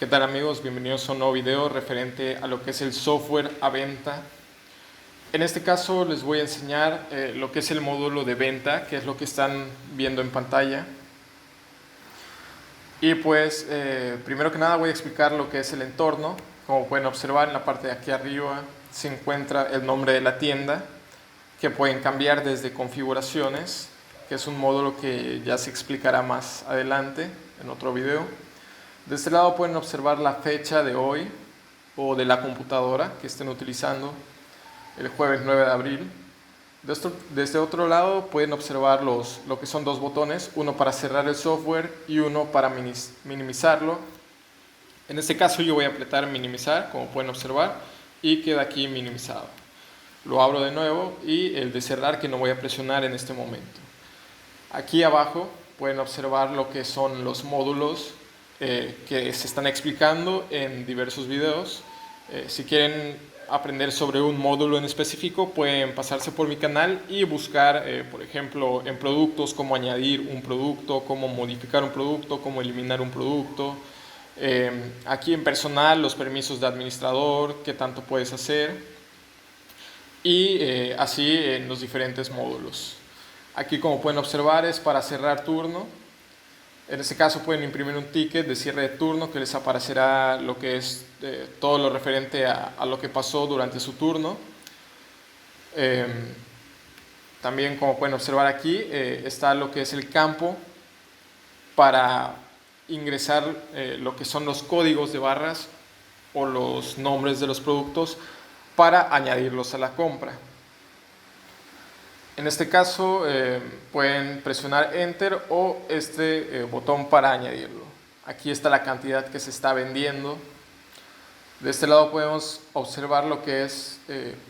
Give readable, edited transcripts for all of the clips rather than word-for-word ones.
¿Qué tal amigos? Bienvenidos a un nuevo video referente a lo que es el software a venta. En este caso les voy a enseñar lo que es el módulo de venta, que es lo que están viendo en pantalla. Y pues primero que nada voy a explicar lo que es el entorno. Como pueden observar, en la parte de aquí arriba se encuentra el nombre de la tienda, que pueden cambiar desde configuraciones, que es un módulo que ya se explicará más adelante en otro video. De este lado pueden observar la fecha de hoy o de la computadora que estén utilizando, el jueves 9 de abril. De este otro lado pueden observar lo que son dos botones, uno para cerrar el software y uno para minimizarlo. En este caso yo voy a apretar minimizar, como pueden observar, y queda aquí minimizado. Lo abro de nuevo y el de cerrar, que no voy a presionar en este momento. Aquí abajo pueden observar lo que son los módulos que se están explicando en diversos videos. Si quieren aprender sobre un módulo en específico, pueden pasarse por mi canal y buscar, por ejemplo, en productos, cómo añadir un producto, cómo modificar un producto, cómo eliminar un producto. Aquí en personal, los permisos de administrador, qué tanto puedes hacer, y así en los diferentes módulos. Aquí, como pueden observar, es para cerrar turno. En este caso pueden imprimir un ticket de cierre de turno que les aparecerá lo que es todo lo referente a lo que pasó durante su turno. También, como pueden observar aquí, está lo que es el campo para ingresar lo que son los códigos de barras o los nombres de los productos para añadirlos a la compra. En este caso pueden presionar Enter o este botón para añadirlo. Aquí está la cantidad que se está vendiendo. De este lado podemos observar lo que es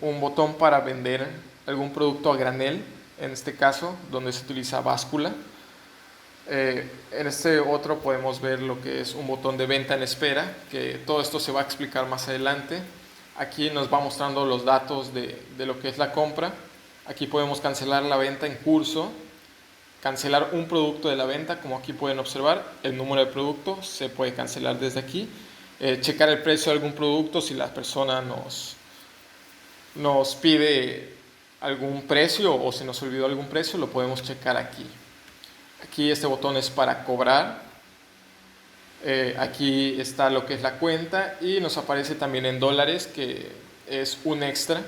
un botón para vender algún producto a granel, en este caso, donde se utiliza báscula. En este otro podemos ver lo que es un botón de venta en espera, que todo esto se va a explicar más adelante. Aquí nos va mostrando los datos de lo que es la compra. Aquí podemos cancelar la venta en curso, cancelar un producto de la venta, como aquí pueden observar, el número de producto se puede cancelar desde aquí, checar el precio de algún producto si la persona nos pide algún precio o se nos olvidó algún precio, lo podemos checar aquí. Aquí este botón es para cobrar, aquí está lo que es la cuenta y nos aparece también en dólares, que es un extra.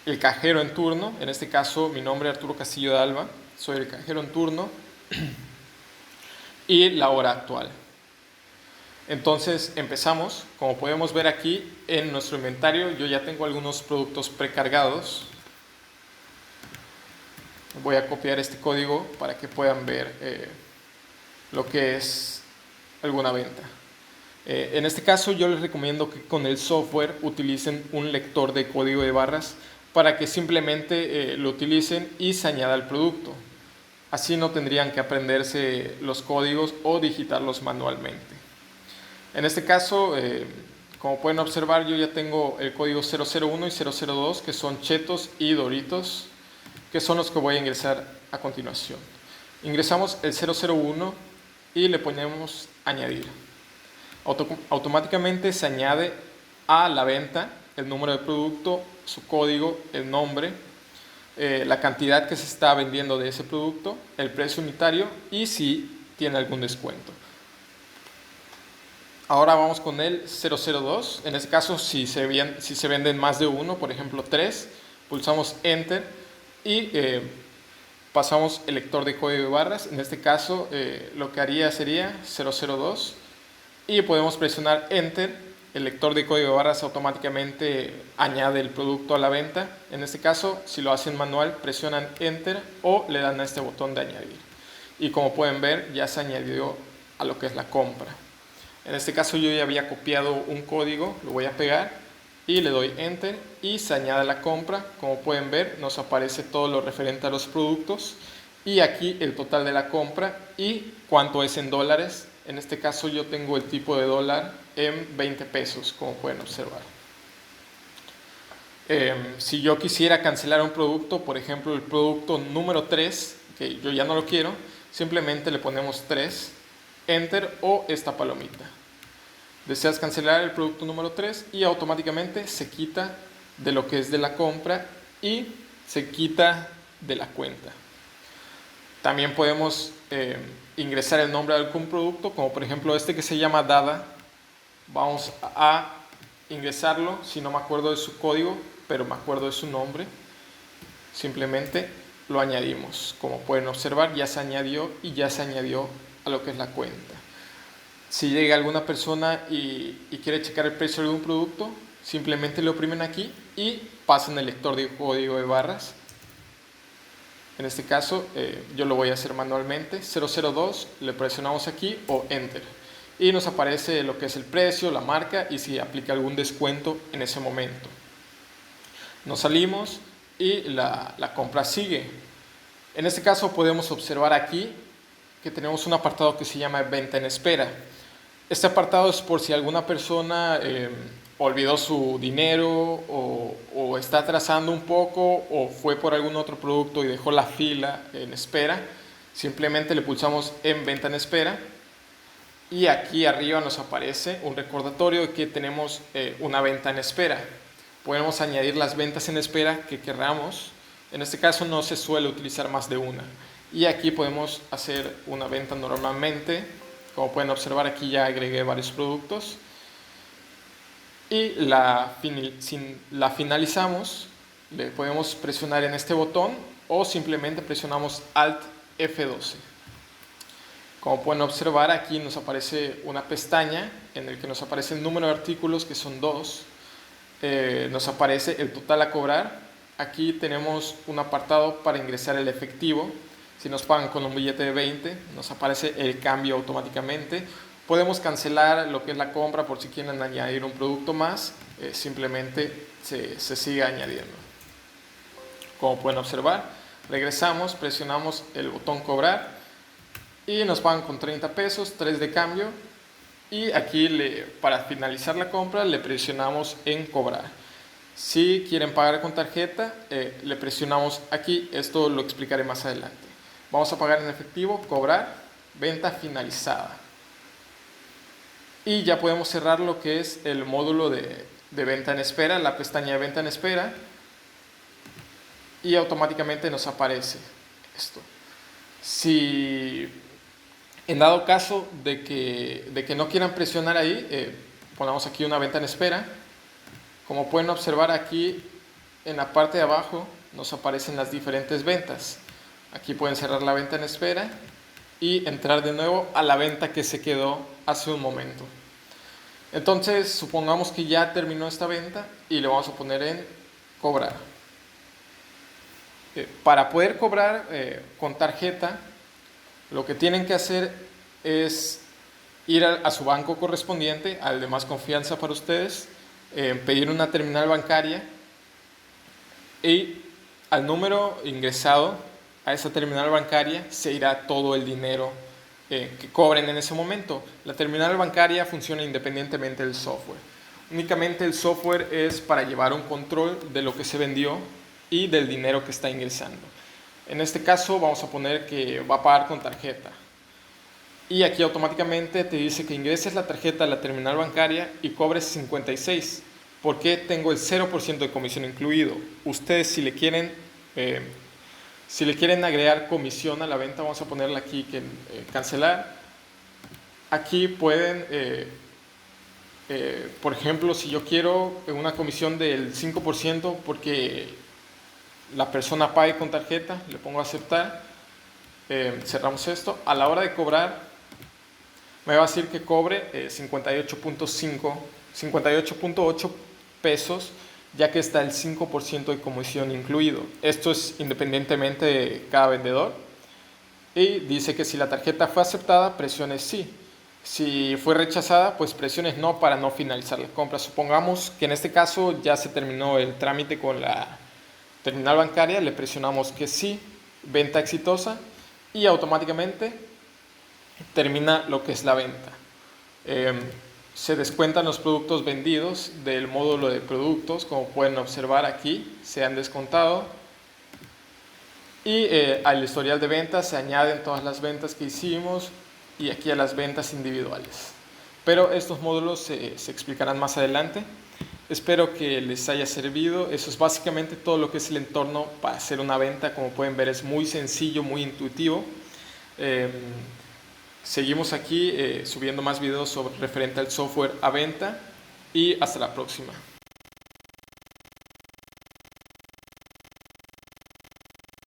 El cajero en turno, en este caso mi nombre es Arturo Castillo de Alba, soy el cajero en turno, y la hora actual. Entonces empezamos. Como podemos ver aquí en nuestro inventario, yo ya tengo algunos productos precargados. Voy a copiar este código para que puedan ver lo que es alguna venta. En este caso yo les recomiendo que con el software utilicen un lector de código de barras para que simplemente lo utilicen y se añada al producto. Así no tendrían que aprenderse los códigos o digitarlos manualmente. En este caso, como pueden observar, yo ya tengo el código 001 y 002, que son Chetos y Doritos, que son los que voy a ingresar a continuación. Ingresamos el 001 y le ponemos añadir. Automáticamente se añade a la venta el número de producto, su código, el nombre, la cantidad que se está vendiendo de ese producto, el precio unitario y si tiene algún descuento. Ahora vamos con el 002. En este caso, si se venden más de uno, por ejemplo 3, pulsamos Enter y pasamos el lector de código de barras. En este caso, lo que haría sería 002 y podemos presionar Enter. El lector de código de barras automáticamente añade el producto a la venta. En este caso, si lo hacen manual, presionan Enter o le dan a este botón de añadir. Y como pueden ver, ya se añadió a lo que es la compra. En este caso yo ya había copiado un código, lo voy a pegar y le doy Enter y se añade la compra. Como pueden ver, nos aparece todo lo referente a los productos y aquí el total de la compra y cuánto es en dólares. En este caso yo tengo el tipo de dólar en 20 pesos, como pueden observar. Si yo quisiera cancelar un producto, por ejemplo el producto número 3, que yo ya no lo quiero, simplemente le ponemos 3, Enter o esta palomita. Deseas cancelar el producto número 3 y automáticamente se quita de lo que es de la compra y se quita de la cuenta. También podemos ingresar el nombre de algún producto, como por ejemplo este que se llama Dada. Vamos a ingresarlo, si no me acuerdo de su código, pero me acuerdo de su nombre. Simplemente lo añadimos. Como pueden observar, ya se añadió y ya se añadió a lo que es la cuenta. Si llega alguna persona y quiere checar el precio de un producto, simplemente lo oprimen aquí y pasan el lector de código de barras. En este caso yo lo voy a hacer manualmente. 002, le presionamos aquí o Enter. Y nos aparece lo que es el precio, la marca y si aplica algún descuento en ese momento. Nos salimos y la compra sigue. En este caso podemos observar aquí que tenemos un apartado que se llama Venta en Espera. Este apartado es por si alguna persona olvidó su dinero o está atrasando un poco o fue por algún otro producto y dejó la fila en espera. Simplemente le pulsamos en Venta en Espera y aquí arriba nos aparece un recordatorio de que tenemos una venta en espera. Podemos añadir las ventas en espera que queramos. En este caso no se suele utilizar más de una. Y aquí podemos hacer una venta normalmente. Como pueden observar, aquí ya agregué varios productos. Y la finalizamos. Le podemos presionar en este botón o simplemente presionamos Alt F12. Como pueden observar, aquí nos aparece una pestaña en la que nos aparece el número de artículos, que son 2. Nos aparece el total a cobrar. Aquí tenemos un apartado para ingresar el efectivo. Si nos pagan con un billete de 20, nos aparece el cambio automáticamente. Podemos cancelar lo que es la compra por si quieren añadir un producto más. Simplemente se sigue añadiendo. Como pueden observar, regresamos, presionamos el botón cobrar y nos pagan con 30 pesos, 3 de cambio. Y aquí para finalizar la compra le presionamos en cobrar. Si quieren pagar con tarjeta, le presionamos aquí. Esto lo explicaré más adelante. Vamos a pagar en efectivo, cobrar, venta finalizada. Y ya podemos cerrar lo que es el módulo de venta en espera, la pestaña de venta en espera. Y automáticamente nos aparece esto. Si en dado caso de que no quieran presionar ahí, ponemos aquí una venta en espera. Como pueden observar aquí en la parte de abajo nos aparecen las diferentes ventas. Aquí pueden cerrar la venta en espera y entrar de nuevo a la venta que se quedó hace un momento. Entonces supongamos que ya terminó esta venta y le vamos a poner en cobrar. Para poder cobrar con tarjeta, lo que tienen que hacer es ir a su banco correspondiente, al de más confianza para ustedes, pedir una terminal bancaria y al número ingresado a esa terminal bancaria se irá todo el dinero que cobren en ese momento. La terminal bancaria funciona independientemente del software. Únicamente el software es para llevar un control de lo que se vendió y del dinero que está ingresando. En este caso vamos a poner que va a pagar con tarjeta. Y aquí automáticamente te dice que ingreses la tarjeta a la terminal bancaria y cobres 56. Porque tengo el 0% de comisión incluido. Ustedes si le quieren agregar comisión a la venta, vamos a ponerle aquí que cancelar. Aquí pueden, por ejemplo, si yo quiero una comisión del 5% porque la persona pague con tarjeta, le pongo aceptar, cerramos esto. A la hora de cobrar, me va a decir que cobre 58.8 pesos, ya que está el 5% de comisión incluido. Esto es independientemente de cada vendedor. Y dice que si la tarjeta fue aceptada, presiones sí. Si fue rechazada, pues presiones no para no finalizar la compra. Supongamos que en este caso ya se terminó el trámite con la terminal bancaria, le presionamos que sí, venta exitosa, y automáticamente termina lo que es la venta. Se descuentan los productos vendidos del módulo de productos, como pueden observar aquí, se han descontado. Y al historial de ventas se añaden todas las ventas que hicimos y aquí a las ventas individuales. pero estos módulos se explicarán más adelante. Espero que les haya servido. Eso es básicamente todo lo que es el entorno para hacer una venta. Como pueden ver, es muy sencillo, muy intuitivo. Seguimos aquí subiendo más videos referente al software a venta y hasta la próxima.